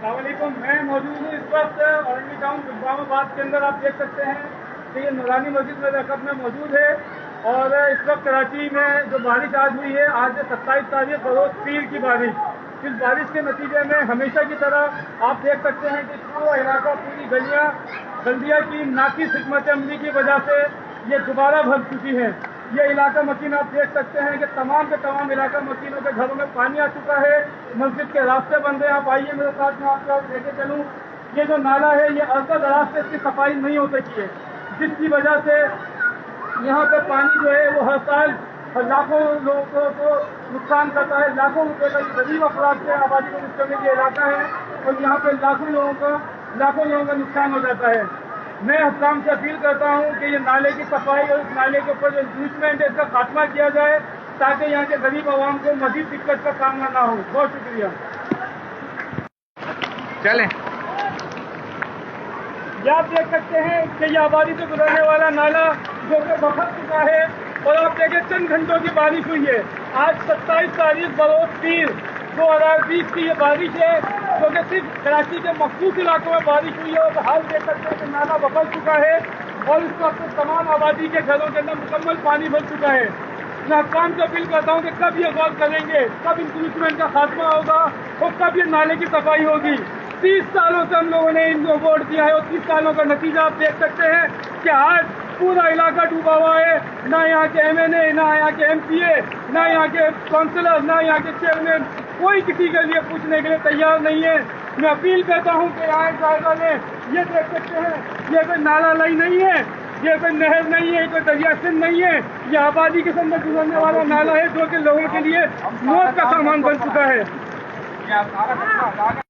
السلام علیکم. میں موجود ہوں اس وقت اورنگی ٹاؤن اسلام آباد کے اندر. آپ دیکھ سکتے ہیں کہ یہ نورانی مسجد میرے رقب میں موجود ہے. اور اس وقت کراچی میں جو بارش آج ہوئی ہے، آج 27 تاریخ بروز پیر کی بارش. اس بارش کے نتیجے میں ہمیشہ کی طرح آپ دیکھ سکتے ہیں کہ پورا علاقہ، پوری گلیاں بلدیہ کی ناقص حکمت عملی کی وجہ سے یہ دوبارہ بھر چکی ہے. یہ علاقہ مکین آپ دیکھ سکتے ہیں کہ تمام کے تمام علاقہ مکینوں کے گھروں میں پانی آ چکا ہے. مسجد کے راستے بند ہیں. آپ آئیے میرے ساتھ، میں آپ کو لے کے چلوں. یہ جو نالا ہے، یہ عرصہ دراز سے اس کی صفائی نہیں ہو سکی ہے، جس کی وجہ سے یہاں پہ پانی جو ہے وہ ہر سال لاکھوں لوگوں کو نقصان کرتا ہے. لاکھوں روپے کا یہ غریب افراد سے آبادی کو مشتمل یہ علاقہ ہے، اور یہاں پہ لاکھوں لوگوں کا نقصان ہو جاتا ہے. میں حکام سے اپیل کرتا ہوں کہ یہ نالے کی صفائی اور اس نالے کے اوپر جو انکریچمنٹ ہے اس کا خاتمہ کیا جائے، تاکہ یہاں کے غریب عوام کو مزید دقت کا سامنا نہ ہو. بہت شکریہ. چلیں. یہ آپ دیکھ سکتے ہیں کہ یہ آبادی سے گزرنے والا نالا جو کہ بکھر چکا ہے. اور آپ دیکھیں چند گھنٹوں کی بارش ہوئی ہے. آج 27 تاریخ بروز پیر 2020 کی یہ بارش ہے، جو کہ صرف کراچی کے مخصوص علاقوں میں بارش ہوئی ہے. اور حال دیکھ سکتے ہیں کہ نالا بکھر چکا ہے، اور اس وقت تمام آبادی کے گھروں کے اندر مکمل پانی بھر چکا ہے. میں حکام سے اپیل کرتا ہوں کہ کب یہ غور کریں گے، کب انکریچمنٹ کا خاتمہ ہوگا، اور کب یہ نالے کی صفائی ہوگی. 30 سالوں سے ہم لوگوں نے ان کو ووٹ دیا ہے، اور 30 سالوں کا نتیجہ آپ دیکھ سکتے ہیں کہ آج پورا علاقہ ڈوبا ہوا ہے. نہ یہاں کے ایم این اے، نہ یہاں کے ایم پی اے، نہ یہاں کے کونسلر، نہ یہاں کے چیئرمین، کوئی کسی کے لیے پوچھنے کے لیے تیار نہیں ہے. میں اپیل کرتا ہوں کہ آئے جائزہ لیں. یہ دیکھ سکتے ہیں یہ کوئی نالا لائی نہیں ہے، یہ کوئی نہر نہیں ہے، کوئی دریا سندھ نہیں ہے. یہ آبادی کے اندر گزرنے والا نالا ہے، جو کہ لوگوں کے لیے موت کا سامان بن چکا ہے.